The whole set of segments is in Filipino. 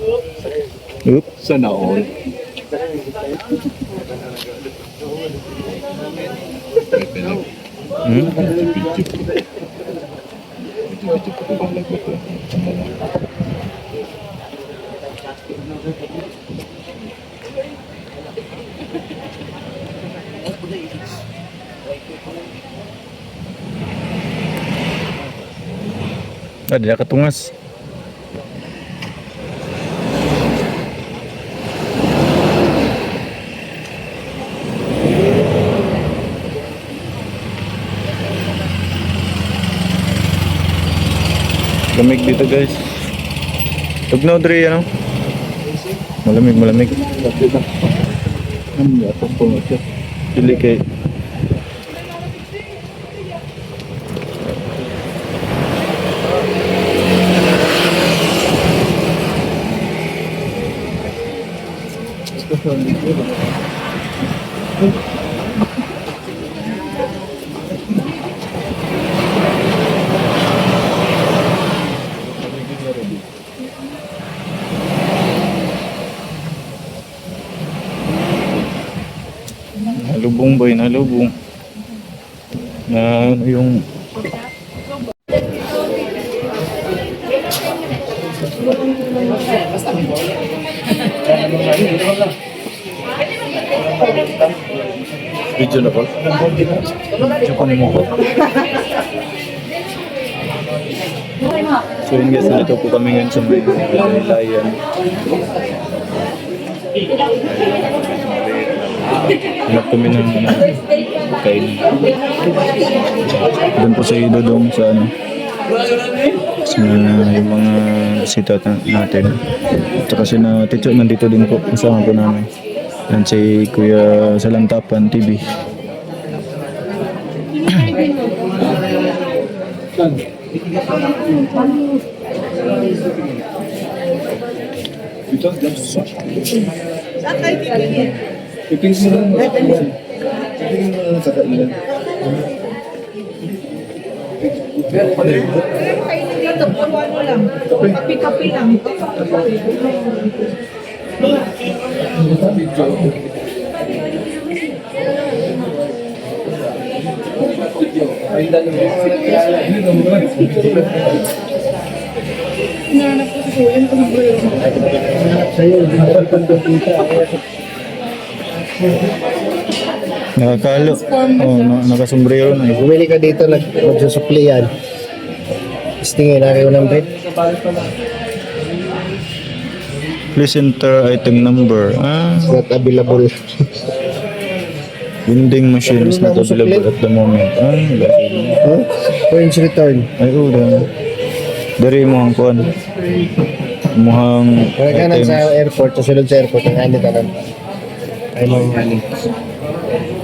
Oops. Sana all. Ada ketungas. Lamig dito guys. Tugnaw dre ano? Malamig. Ano ya, tungkol ito. Pili kay halubong boy, halubong. Na ano yung Video na po. video ko mo. So yun guys, nandito po kami ngayon sa may Layan. Hanap kami ng kain. Doon po sa Idodong sa ano sa yung mga bisita natin. At saka si na Tito nandito din po. Kasama po namin. Yan si Kuya Salantapan TV. Saan kayo titingin? Titingin mo lang. Titingin mo lang sa kailan. Pero kayo dito, puro ano lang. Kapi-kapi lang. Nanap ko sa kuya, ano ba yun? Nakakalo. Oh, nakasombrero na. Bumili ka dito, magsusukli yan. Tingin na kayo ng bread. Please enter item number. Not available. Vending machine is not available at the moment. Huh? Points return. Ay, udah. Dari mo ang kuan. Muhang Kaya ka nang sa airport, sa sulod sa airport, ang hanit ka lang. Ay mo ang hanit.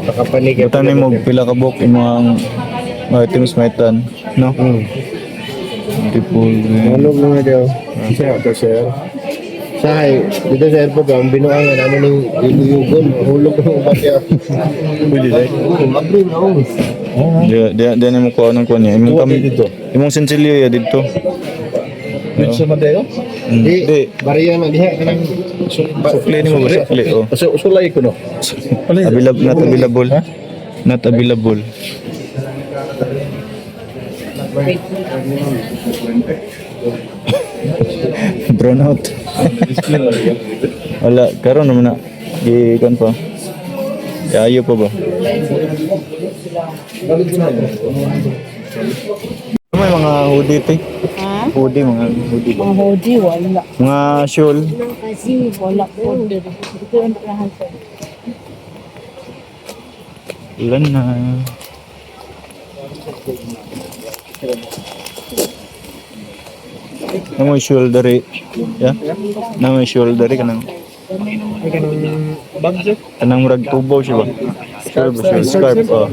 Nakapanig. Butan mo pila ka book imong items maitan, no? Tipo Hulog mga daw. Siya, sir. Sahay, dito sa airport, ang binuangan namin ng iluyugon. Hulog ng batya. pwede dai. Mabri na ako. Dia mo kuan ng kuan niya. Imong kami dito. Imong sensilyo ya dito. Dito sa Madeo? Di. Bariya na diha kanang Sukli ni mo ba sukli? Oh. Usulay ko no. Not available. Not available. Brown out. Wala, karon naman na. Gikan pa. Ayo pa ba? May mga hoodie te. Ha? Hoodie, mga hoodie ba? Ang hoodie, wala. Mga shawl. Kasi wala po din. Ito ang trahan ko. Ilan na? Namoy shoulder ya? Namoy shoulder kanang ay kanang budget. kanang murag tubo siya ba? Scarf. Oh.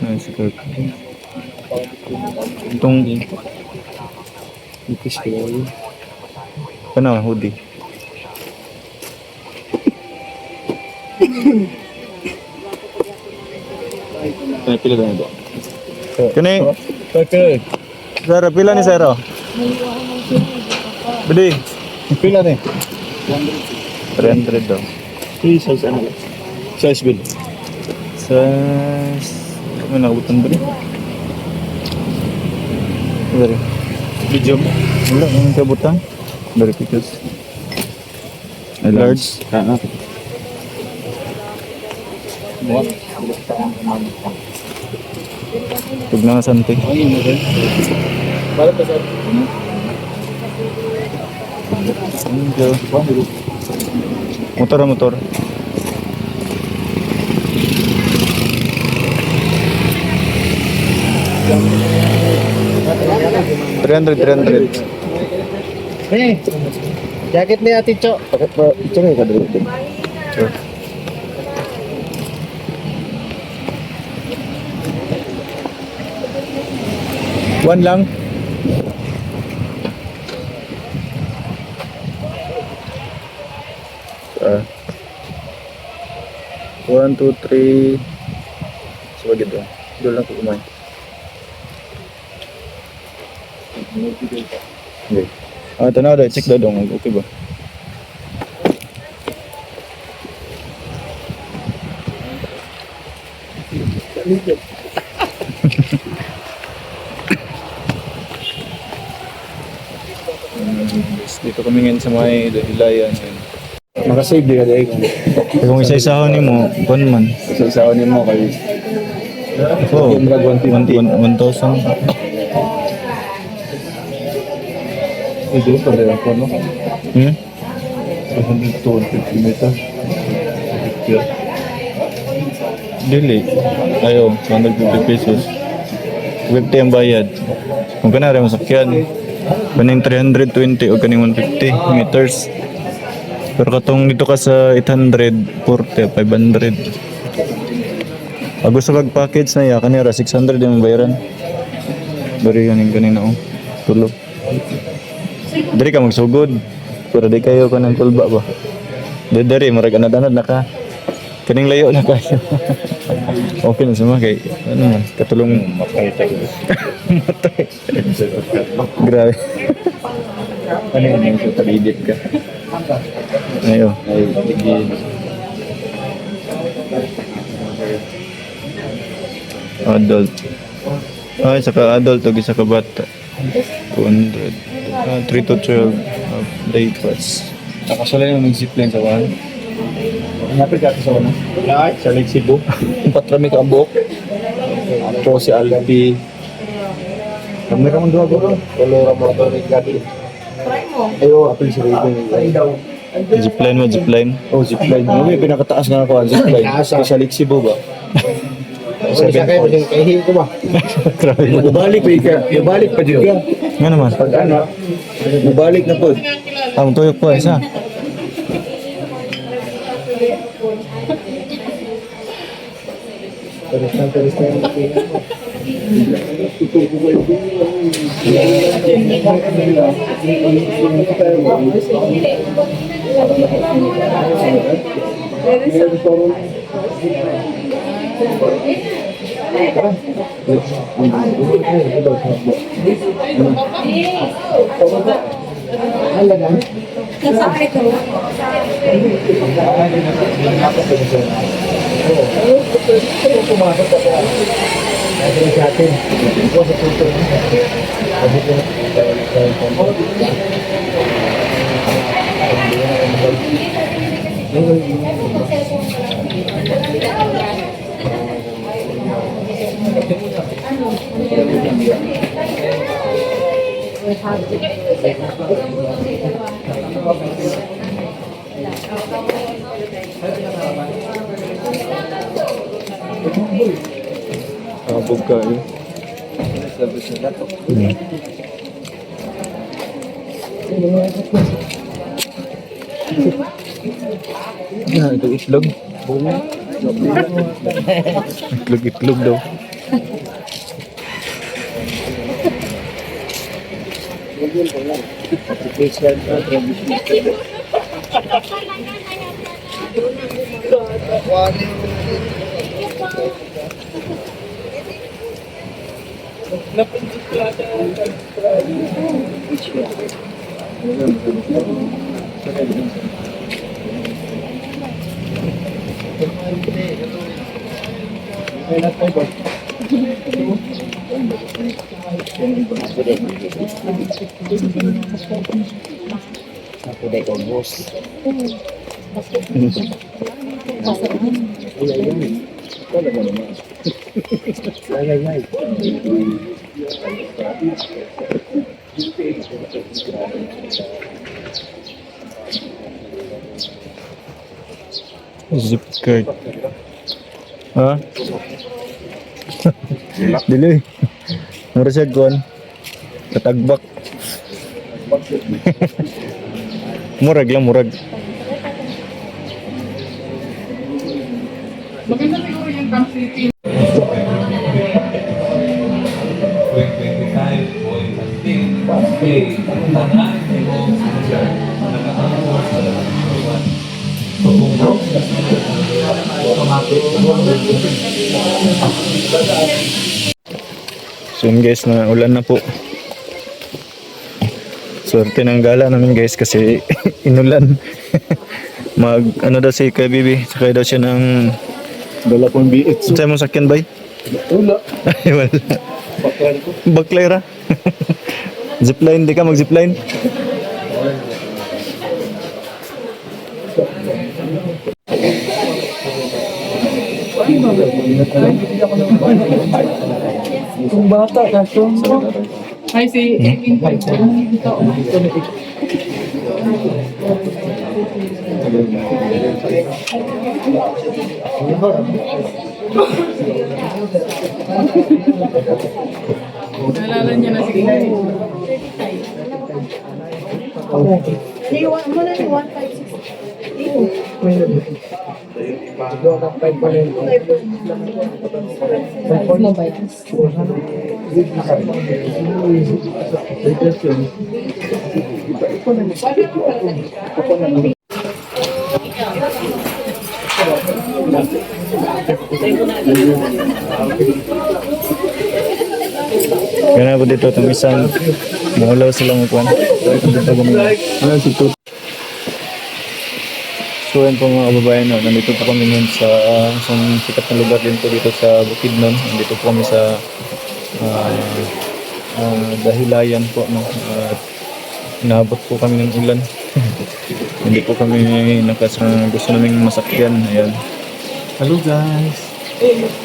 Nice scarf. Itong Ipis ko yun. ano, hoodie. Pila na ba? Kani, Okay. Sara, pila ni Sara? Bili. Pila ni? 300 daw. Size ano? Size bill. Sa... Ano nakabutan ba rin? Dari. Medium. Wala, ang kabutan. Dari pickles. Large. Tug na nga santi. Motor na motor. $300. Eh, jacket ni Ate Cho. Ito nga ka dito. Sure. One lang. One, two, three. Sebagin doon. Doon lang ko kumain. Okay. Ito na daw. Check daw dong. Okay ba? Dito kami ngayon sa may Hilayan. Makasave di ka dahil. Kung isa-isahan ni mo, kung man. Isa-isawan mo kayo. Oo, Yung drag 150. 1,000. Ito pa rin ako, no? Hmm? 150 meters. Dili. Ayo, 250 pesos. 50 ang bayad. Kung kanari masakyan, kaning 320 o kaning 150 meters. Pero katong dito ka sa 840, 500. Pag gusto kag package na ya, kanira 600 yung bayaran. Dari kaning na oh. Tulo. Dari ka magsugod. Pero di kayo ka ng kulba ba? Dari, marag anad-anad na ka. Kaning layo na kayo. Okay na sama kay ano man, katulong Matay tayo. matay. Grabe. Ano yun yung talidip ka? Ayo. Ay, tigil. Adult. Ay, saka adult o isa ka bata. 200. 3 to 12 day pass. Nakasala yung nag-zipline sa one. Napit ka sa one. Sa Lake Cebu. Patrami ka ang buhok. Ako si Alpi. Kami ka mong duwa ko. Wala mo ito ni Gadi. Try mo. Ayo, apil si Raven. Zipline mo, zipline. Oh, zipline. May pinakataas nga ako ang zipline. Sa Lake Cebu ba? Isa kayo din kahihin ko ba? Grabe. Mabalik pa ka. Mabalik pa dyan ka. Nga naman. Pag ano, mabalik na po. Ang tuyok po, isa. Kasakay ko. Abog ka eh. Ito itlog. Itlog daw. Zip card. Ha? Dili. Mura siya kuan. Katagbak. Murag lang, murag. Maganda siguro yung Camp City. So yun guys, na ulan na po. Swerte ng gala namin guys kasi inulan. Mag ano daw si Kuya Bibi, sakay daw siya ng Dala pong biit. saan mo sakyan bay? Wala. Ay wala. Baklan ko. Baklera. Zipline, di ka mag zipline? Kung bata ka, Ay, si Edwin pa ito. Nalala niya na si Edwin. Iwan mo na ni 156. Mo ba yan? Kaya po dito itong isang maulaw silang ukuan. Ano si Tut? So yun po mga kababayan, no, nandito po kami ngayon sa isang sikat na lugar din po dito sa Bukidnon. Nandito po kami sa Dahilayan po, no. At inabot po kami ng ulan. Hindi po kami gusto naming masakyan. Ayan. Hello guys.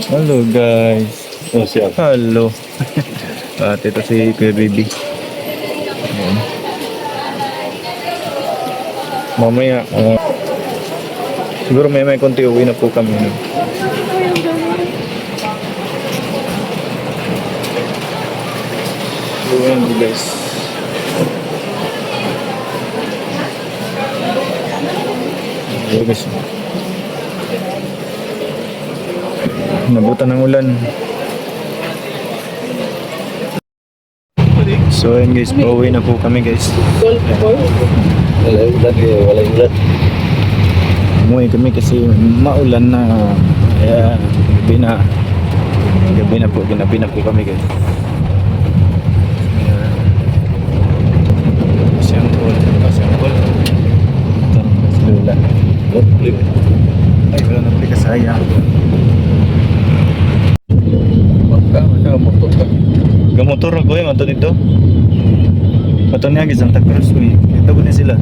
Hello guys. Oh, siya. Hello. At ito si Kuya Baby. Ayan. Mamaya, siguro may konti uwi na po kami. No? So, ayan po guys. Ayan guys. Nabutan ng ulan. So ayan guys, pauwi na po kami guys. Wala ulan. Umuwi kami kasi maulan na. Kaya gabi na po kami guys. Siyangkol. Ito si Lola. Ay, wala na pala kasaya. Gamotor ako eh, mato dito. Mato niya, Santa Cruz ko eh. Ito ko na sila.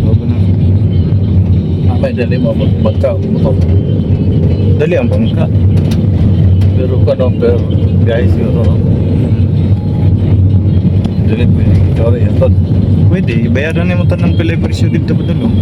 Bago na. May dali mo magka motor. Dali ang bangka. Pero pero guys, yun no. Dali mo ito rin ito. Pwede, bayaran na yung ng pilay presyo dito pa dalo.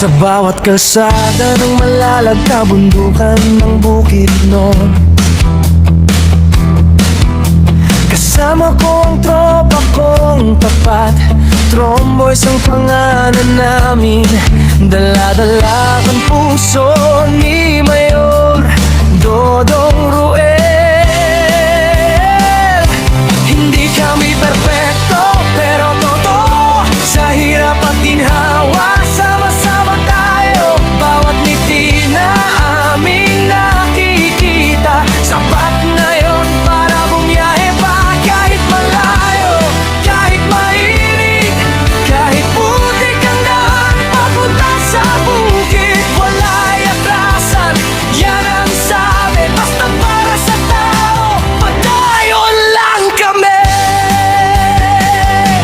Sa bawat kalsada ng malalag na bundukan ng Bukidnon, Kasama ko ang tropa kong tapat, Tromboys ang pangalan namin. Dala-dala ang puso ni Mayor Dodong Ruel. Hindi kami perfecto pero totoo, sa hirap at ginhawa sama-sama tayo. Bawat ngiti na aming nakikita, sapat na yon para bumiyahe pa. Kahit malayo, kahit mainit, kahit putik ang daan papunta sa bukid, wala'y atrasan, yan ang sabi. Basta para sa tao, padayon lang kami.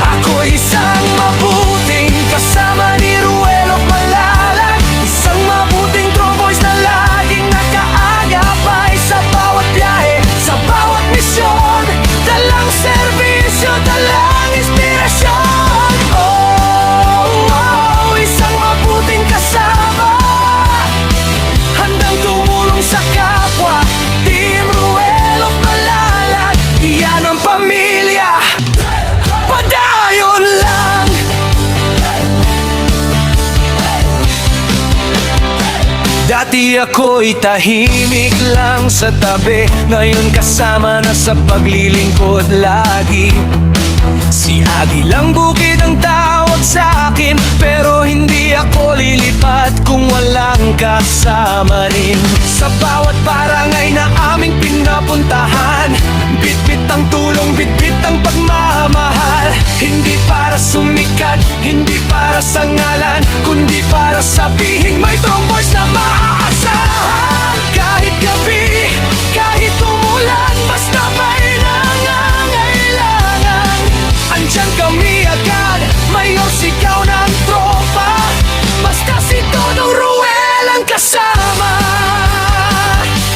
Ako isang mabuting kasama ni Ruel of Malalag, isang mabuting Tromboys na laging nakaagapay sa bawat biyahe, sa bawat misyon. Dalang serbisyo, dalang inspirasyon. Oh, isang mabuting kasama, handang tumulong sa kapwa. Team Ruel of Malalag, iyan ang pamilya. Padayon lang. Dati ako'y tahimik lang sa tabi, ngayon kasama na sa paglilingkod lagi. Si Agilang Bukid ang tawag sa akin, pero hindi ako lilipat kung walang kasama rin. Sa bawat barangay na aming pinapuntahan, bitbit ang tulong, bitbit ang pagmamahal. Hindi para sumikat, hindi para sa ngalan, kundi para sabihin may Tromboys na maaasahan. Kahit gabi, kahit umulan, basta may nangangailangan, andyan kami agad. Mayor, sigaw ng tropa, basta si Dodong Ruel ang kasama.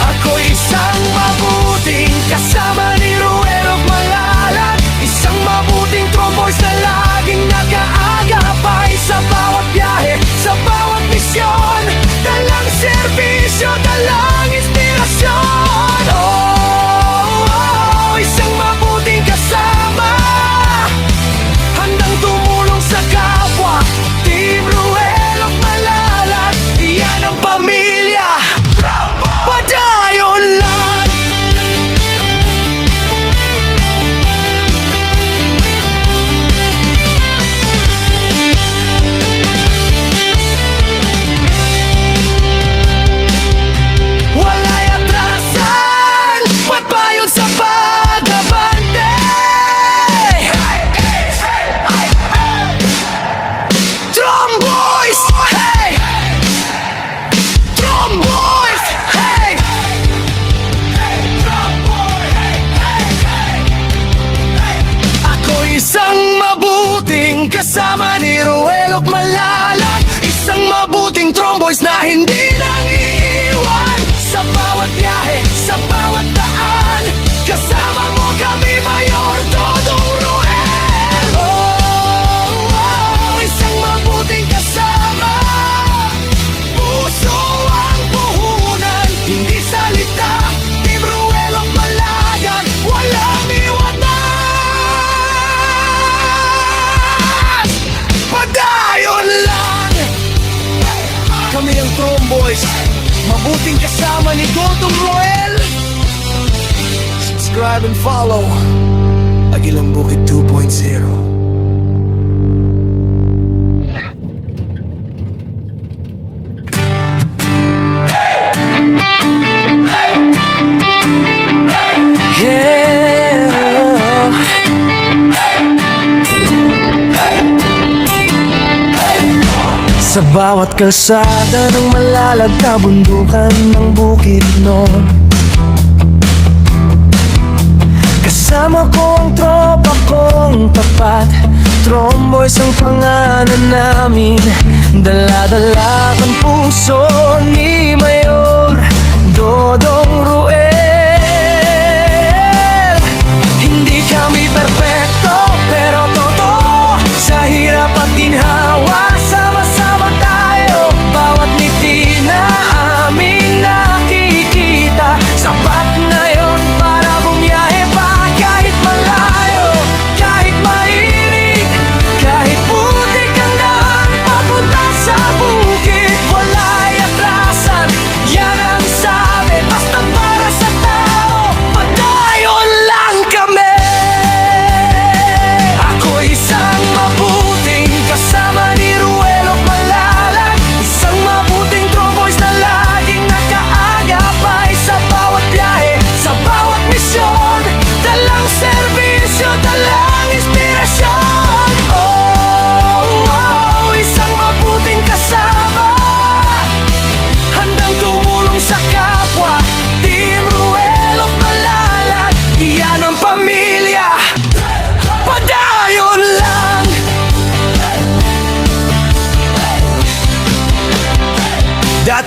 Ako isang mabuting kasama ni Ruel of Malalag, isang mabuting Tromboys na laging nakaagapay sa bawat biyahe, sa bawat misyon. Dalang serbisyo, dalang inspirasyon. Oh, isang mabuting kasama, handang tumulong sa kapwa. Team Ruel of Malalag, iyan ang pamilya. Padayon lang. Wala'y atrasan, pagbayon sa pag-abante. Tromboys, hey! Tromboys, hey! Ako isang mabuting kasama ni Ruel of Malalag, isang mabuting Tromboys na hindi nang iiwan. Sa bawat biyahe, sa bawat daan, kasama mo kami, Mayor Dodong Ruel. Oh, isang mabuting kasama, puso ang puhunan, hindi salita. Team Ruel of Malalag, walang iwanan. Padayon lang. Kami ang Tromboys, mabuting kasama ni Dodong Ruel. Subscribe and follow Agilang Bukid 2.0. Sa bawat kalsada ng Malalag, kabundukan ng Bukidnon, kasama ko ang tropa kong tapat, Tromboys ang pangalan namin. Dala-dala ang puso ni Mayor Dodong Ruel. Hindi kami perfecto pero totoo, sa hirap at ginhawa sama-sama tayo. Bawat ngiti na aming nakikita, sapat na yon para bumiyahe pa. Kahit malayo,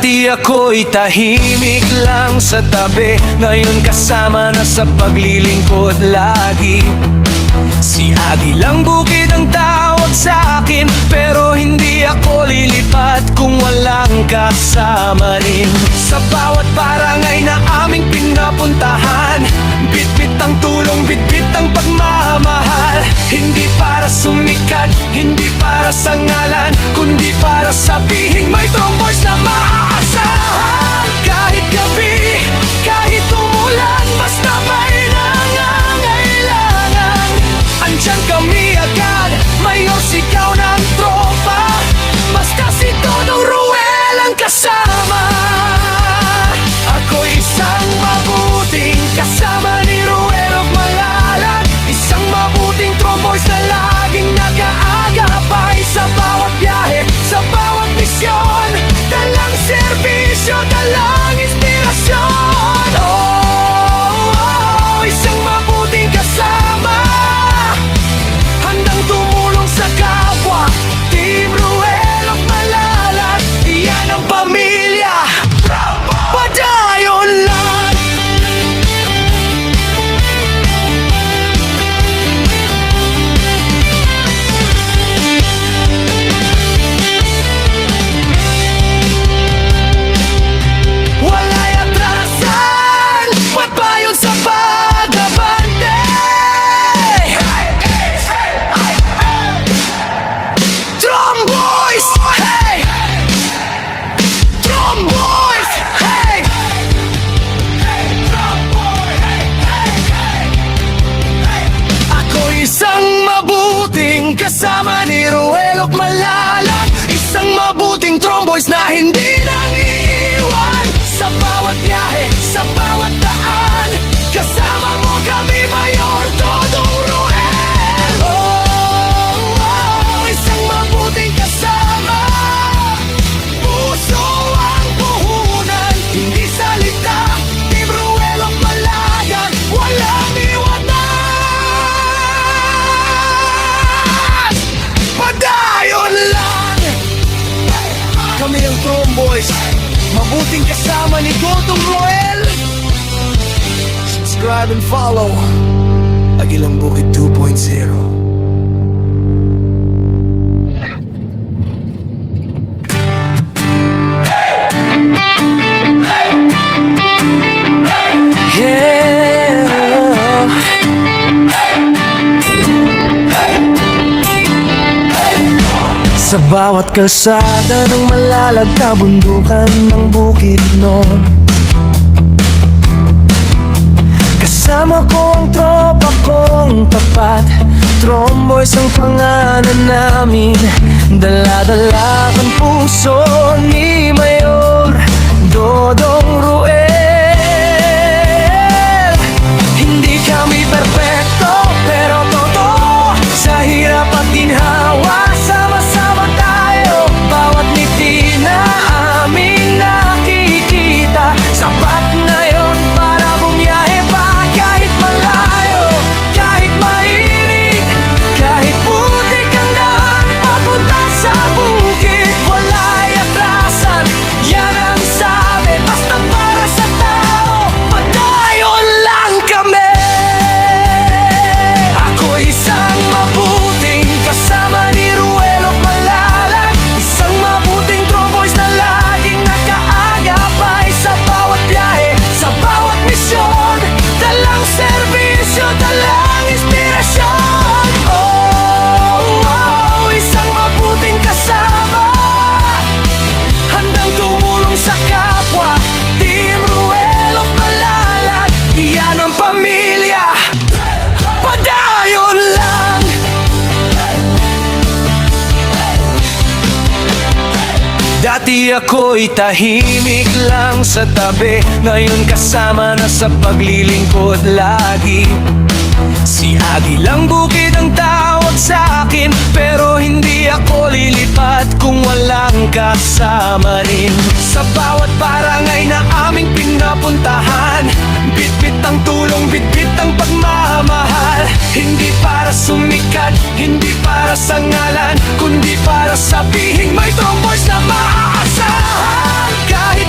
Dati ako'y tahimik lang sa tabi, ngayon kasama na sa paglilingkod lagi. Si Agi lang bukid ang tawag sa akin, pero hindi ako lilipat kung walang kasama rin. Sa bawat barangay na aming pinapuntahan, bitbit ang tulong, bitbit ang pagmamahal. Hindi para sumikat, hindi para sa ngalan, kundi para sabihin may tromboys na maaasahan. Kahit gabi, kahit umulan, basta may nangangailangan, andyan kami agad, mayor sigaw ng tropa, basta si Dodong Ruel ang kasama. Ako isang mabuting kasama ni Ruel of Malalag, isang mabuting tromboys na laging nag-aagapay sa bawat biyahe, sa bawat misyon, dalang serbisyo, dalang inspirasyon. Oh, isang mabuting kasama, handang tumulong sa kapwa. Team Ruel of Malalag, iyan ang pamilya, padayon lang. Wala'y atrasan, pagbayon sa pag-abante. Tromboys, hey! Tromboys, hey! Ako isang mabuting kasama ni Ruel of Malalag, isang mabuting tromboys na hindi nang iiwan. Sa bawat biyahe, sa bawat daan, kasama mo kami, Mayor Dodong Ruel. Oh, isang mabuting kasama, puso ang puhunan, hindi salita. Team Ruel of Malalag, walang iwanan, padayon lang. Kami ang Tromboys, mabuting kasama ni Dodong Ruel. Subscribe and follow Agilang Bukid 2.0. Sa bawat kalsada ng Malalag, kabundukan ng Bukidnon, kasama ko ang tropa kong tapat. Tromboys ang pangalan namin, dala-dala ang puso ni Mayor Dodong Ruel. Hindi kami perpekto, pero totoo, sa hirap at ginhawa, sama-sama tayo. Bawat ngiti na aming nakikita, sapat na yon para bumiyahe pa. Kahit malayo, kahit mainit, kahit putik ang daan papunta sa bukid, wala'y atrasan, yan ang sabi, basta para sa tao, padayon lang kami. Ako isang mabuting kasama ni Ruel of Malalag, isang mabuting tromboys na laging nakaagapay sa bawat biyahe, sa bawat misyon, dalang serbisyo, dalang inspirasyon. Oh, isang mabuting kasama, handang tumulong sa kapwa. Team Ruel of Malalag, iyan ang pamilya, padayon lang. Dati ako'y tahimik lang sa tabi, ngayon kasama na sa paglilingkod lagi. Si Agi lang bukid ang tawag sa akin, pero hindi ako lilipat kung walang kasama rin. Sa bawat barangay na aming pinapuntahan, bitbit ang tulong, bitbit ang pagmamahal. Hindi para sumikat, hindi para sa ngalan, kundi para sabihin may tromboys na maaasahan. Kahit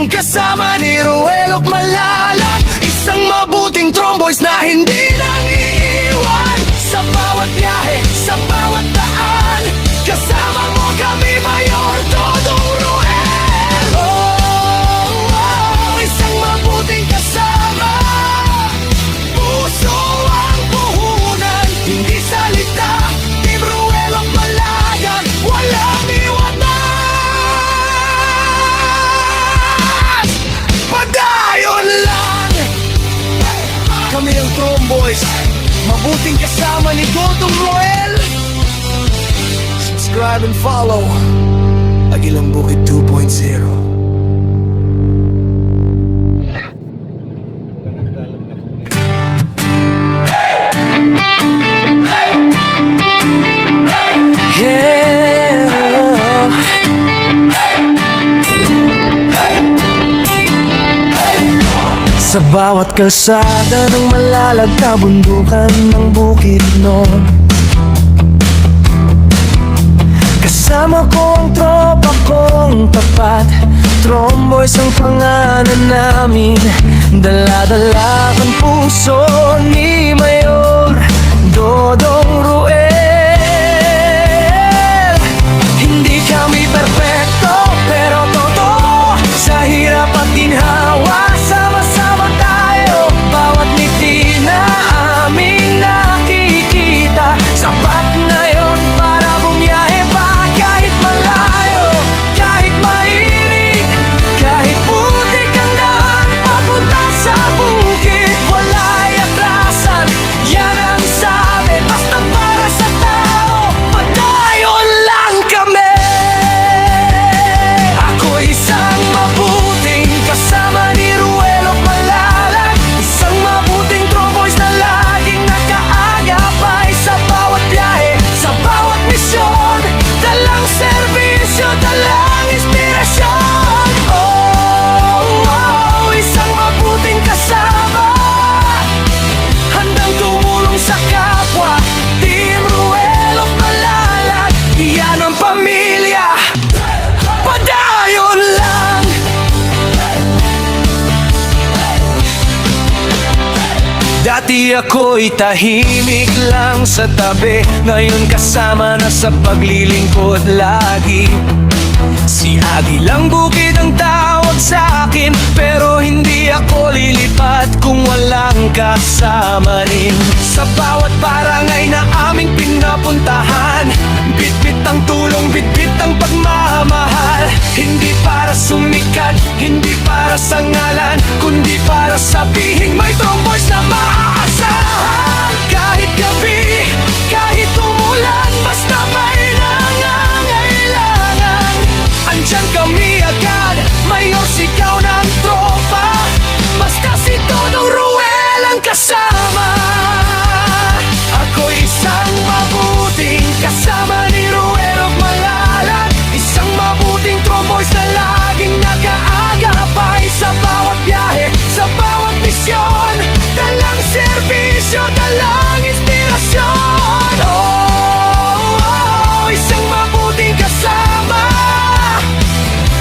mabuting kasama ni Ruelok Malalag. Isang mabuting tromboys na hindi nang iiwan. Sa bawat biyahe, sa bawat daan, kasama mo kami, Mayor Dodong Ruel. Isang mabuting kasama, puso ang puhunan, hindi salita. Team Ruelok Malalag, walang iwanan. Padayon lang, kami ang Tromboys, mabuting kasama ni Dodong Ruel. Subscribe and follow Agilang Bukid 2.0. Sa bawat kalsada ng malalag na bundukan ng Bukidnon, kasama ko ang tropa kong tapat. Tromboys ang pangalan namin, dala-dala ang puso ni Mayor Dodong Ruel. Hindi kami perfecto, pero totoo, sa hirap at ginhawa, sama-sama tayo. Bawat ngiti na aming nakikita, sapat na yun para bumiyahe pa. Kahit malayo, kahit mainit, kahit putik ang daan papunta sa bukid, wala'y atrasan, yan ang sabi. Basta para sa tao, padayon lang kami. Ako isang mabuting kasama ni Ruelok Malalag, isang mabuting Tromboys na laging nakaagapay sa bawat biyahe, sa bawat misyon, dalang serbisyo, dalang inspirasyon. Isang mabuting kasama, handang tumulong sa kapwa. Team Ruelok Malalag, iyan ang pamilya. Padayon lang. Dati ako'y tahimik lang sa tabi, ngayon kasama na sa paglilingkod lagi. Si Agilang Bukid ang tawag sa akin, pero hindi ako lilipat kung walang kasama rin. Sa bawat barangay na aming pinapuntahan, bitbit ang tulong, bitbit ang pagmamahal. Hindi para sumikat, hindi para sa ngalan, kundi para sabihin may Tromboys na maaasahan. Kahit gabi, kahit umulan, basta may nangangailangan, andyan kami agad, Mayor sigaw ng tropa. Basta si Dodong Ruel ang kasama. Ako isang mabuting kasama ni Ruelok Malalag, isang mabuting Tromboys na laging nakaagapay sa bawat biyahe, sa bawat misyon, dalang serbisyo, dalang inspirasyon. Isang mabuting kasama,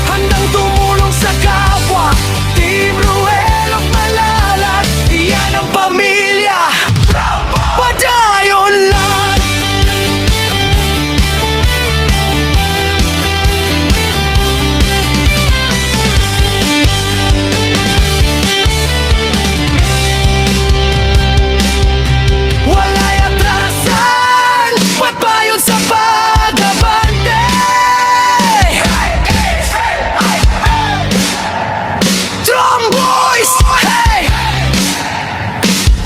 handang tumulong sa kapwa. Team Ruelok Malalag, iyan ang pamilya. Padayon lang. Wala'y atrasan, pagbayon sa pag-abante. Tromboys, hey!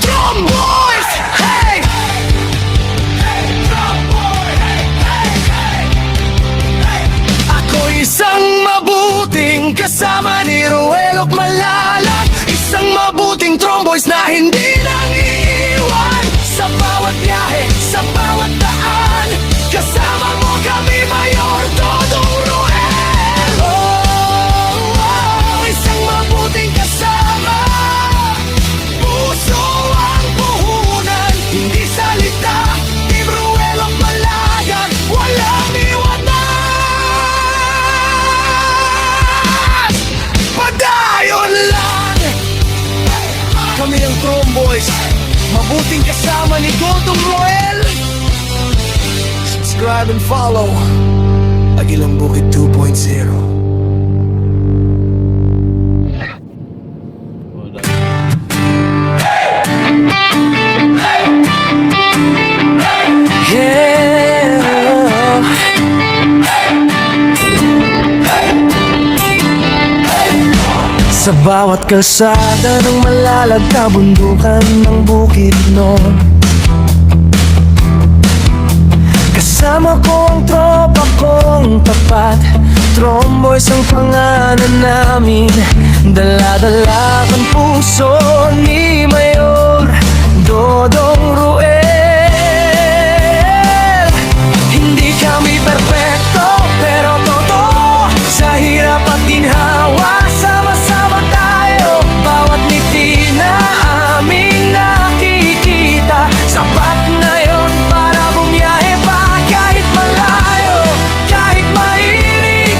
Tromboys, hey! Ako isang mabuting kasama ni Ruelok Malalag, isang mabuting Tromboys na hindi nang iiwan. Sa bawat biyahe, sa bawat daan, kasama mo kami, Mayor Dodong Ruel. Isang mabuting kasama, puso ang puhunan, hindi salita. Team Ruelok Malalag, walang iwanan. Kami ang Tromboys, mabuting kasama ni Gotong Roel. Subscribe and follow Agilang Bukid 2.0. Sa bawat kalsada ng malalagta bundukan ng Bukidnon, kasama ko ang tropa kong tapat. Tromboys ang pangalan namin, dala-dala ang puso ni Mayor Dodong Ruel. Hindi kami perpekto pero totoo, sa hirap at ginhawa sama-sama tayo. Bawat ngiti na aming nakikita, sapat na yon para bumiyahe pa. Kahit malayo, kahit mainit,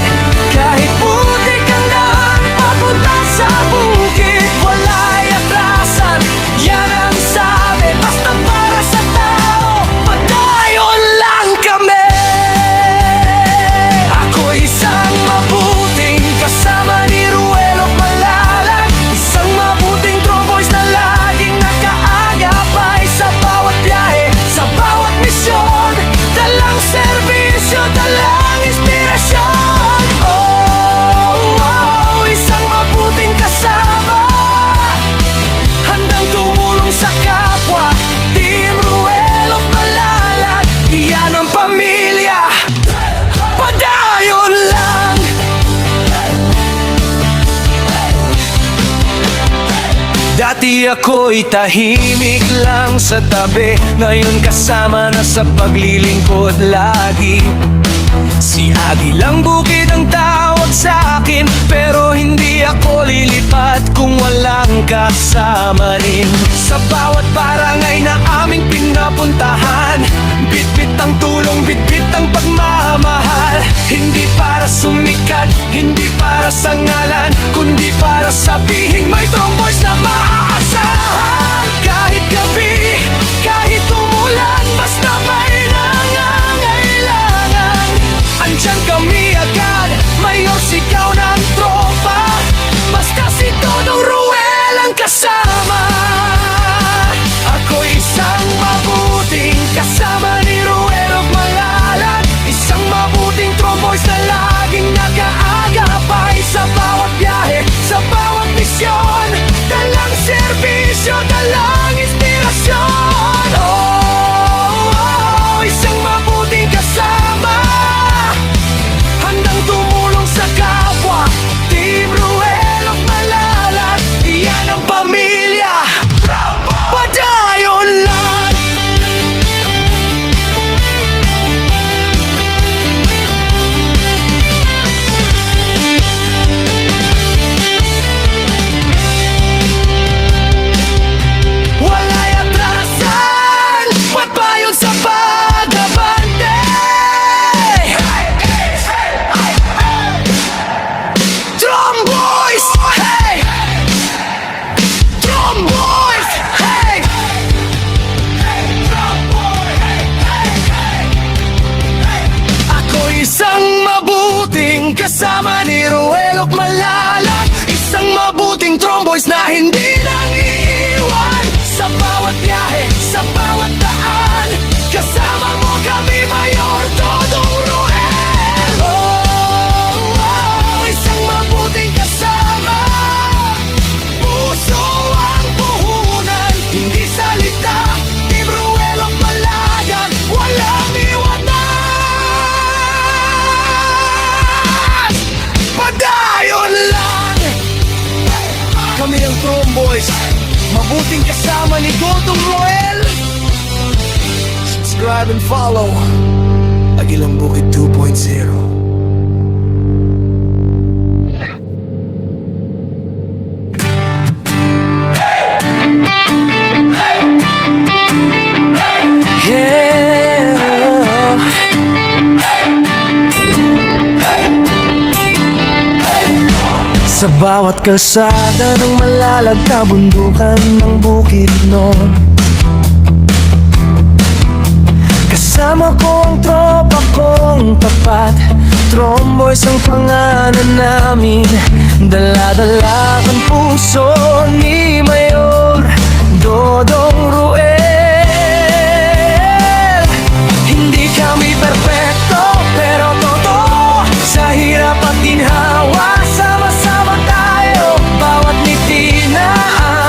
kahit putik ang daan papunta sa bukid, wala'y atrasan, yan ang sabi. Basta para sa tao, padayon lang kami. Ako isang mabuting kasama ni Ruel of Malalag, isang mabuting Tromboys na laging nakaagapay sa bawat biyahe, sa bawat misyon. Dalang serbisyo, dalang inspirasyon. Oh, isang mabuting kasama, handang tumulong sa kapwa. Team Ruel of Malalag, iyan ang pamilya. Padayon lang. Dati ako'y tahimik lang sa tabi, ngayon kasama na sa paglilingkod lagi. Si Agilang Bukid ang tawag sa akin, pero hindi ako lilipat kung walang kasama rin. Sa bawat barangay na aming pinapuntahan, bitbit ang tulong, bitbit ang pagmamahal. Hindi para sumikat, hindi para sa ngalan, kundi para sabihin may Tromboys na maaasahan. Kahit gabi, kahit umulan, basta may nangangailangan, andyan kami agad. Mayor, sigaw ng tropa, basta si Dodong Ruel ang kasama. Ako isang mabuting kasama ni Ruel of Malalag, isang mabuting Tromboys na laging nakaagapay sa bawat biyahe, sa bawat misyon. Dalang serbisyo, dalang inspirasyon. Oh, isang mabuting kasama, handang tumulong sa kapwa. Team Ruel of Malalag, iyan ang pamilya. Padayon lang. Wala'y atrasan, pagpayon sa pag-abante. Tromboys, hey! Tromboys, hey! Ako isang mabuting kasama ni Ruel of Malalag, isang mabuting Tromboys na hindi nang iiwan. Sa bawat biyahe, sa bawat daan, kasama mo kami, Mayor Dodong Ruel. Oh, isang mabuting kasama, puso ang puhunan, hindi salita. Team Ruel of Malalag, walang iwanan. Padayon lang. Kami ang Tromboys, mabuting kasama ni Gotong Roel. Subscribe and follow Agilang Bukid 2.0. Sa bawat kalsada ng malalag na bundukan ng Bukidnon, kasama ko ang tropa kong tapat. Tromboys ang pangalan namin, dala-dala ang puso ni Mayor Dodong Ruel. Hindi kami perpekto, pero totoo, sa hirap at ginhawa, sama-sama tayo. Bawat ngiti na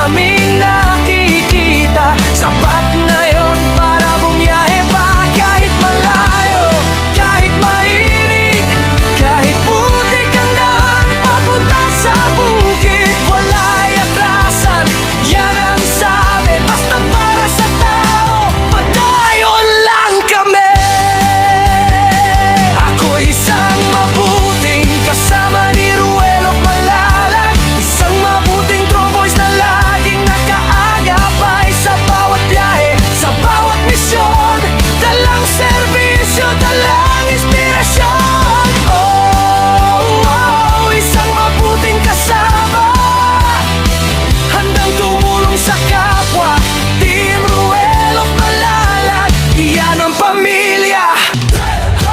aming nakikita, sapat na yon para bumiyahe pa. Kahit malayo, kahit mainit, kahit putik ang daan papunta sa bukid, wala'y atrasan, yan ang sabi. Basta para sa tao, padayon lang kami. Ako isang mabuting kasama ni Ruelo Malalag, isang mabuting tromboys na laging nakaagapay sa bawat biyahe, sa bawat misyon. Dalang serbisyo, dalang inspirasyon. Oh, isang mabuting kasama, handang tumulong sa kapwa. Team Ruelo Malalag, iyan ang pamilya.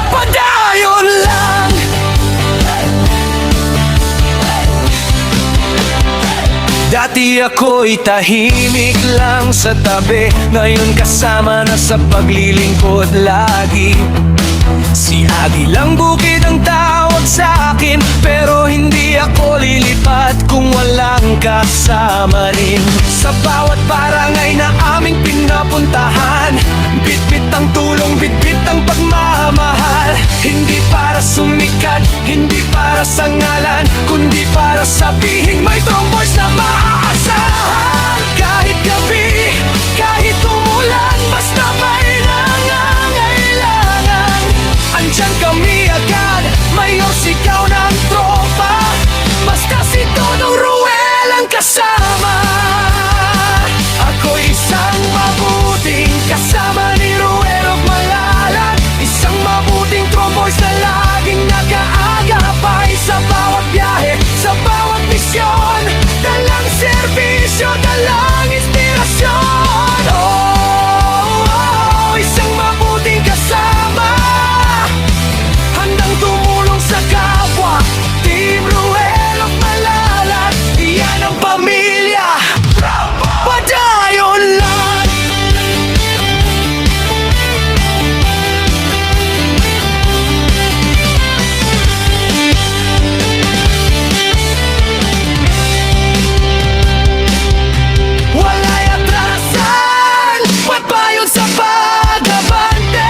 Padayon lang. Dati ako'y tahimik lang sa tabi, ngayon kasama na sa paglilingkod lagi. Si Agilang Bukid ang tawag sa akin, pero hindi ako lilipat kung walang kasama rin. Sa bawat barangay na aming pinapuntahan, bitbit ang tulong, bitbit ang pagmamahal. Hindi para sumikat, hindi para sa ngalan, kundi para sabihin may tromboys na maaasahan. Kahit gabi, kahit umulan, basta may nangangailangan, andyan kami agad. Mayor, sigaw ng tropa, basta si Dodong Ruel ang kasama. Ako isang mabuting kasama ni Ruel Malalag, isang mabuting tromboys na laging nag-aagapay sa bawat biyahe, sa bawat misyon. Dalang serbisyo, dalang inspirasyon. Oh, isang mabuting kasama, handang tumulong sa kapwa. Team Ruelo Malalag, iyan ang pamilya. Padayon lang. Wala'y atrasan, pagbayon sa pag-abante.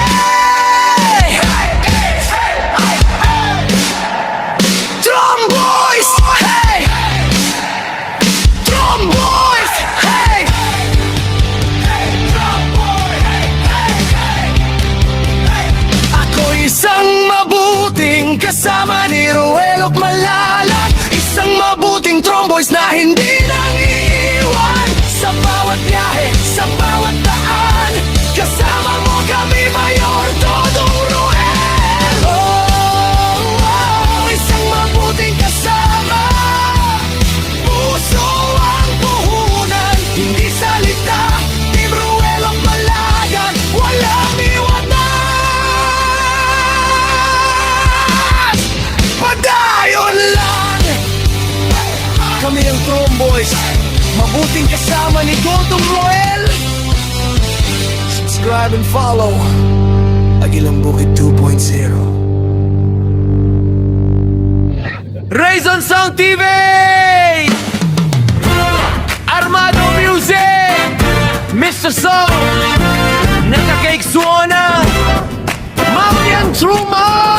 Tromboys, hey! Tromboys, hey! Ako isang mabuting kasama ni Ruelo Malalag, isang mabuting tromboys na hindi nang iiwan. Sa bawat biyahe, sa bawat daan, kasama mo kami, Mayor Dodong Ruel. Oh, isang mabuting kasama, puso ang puhunan, hindi salita. Team Ruelo Malalag, walang iwanan. Padayon lang. Kami ang Tromboys, mabuting kasama ni Dodong Ruel. Subscribe and follow Agilang Bukid 2.0. Raison Sound TV, Armado Music, Mr. Song, Nakakake Suona, Mamian Truman.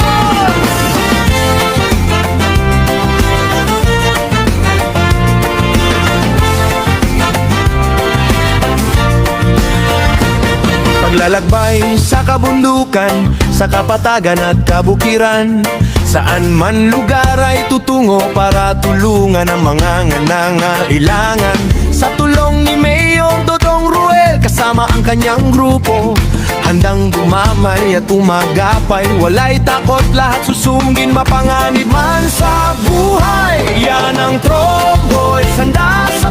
Paglalakbay sa kabundukan, sa kapatagan at kabukiran, saan man lugar ay tutungo para tulungan ang mga nangangailangan. Sa tulong ni Mayor Dodong Ruel, kasama ang kanyang grupo. Handang dumamay at umagapay, walay takot, lahat susungin, mapanganib man sa buhay. Yan ang Trog Boys, handa sa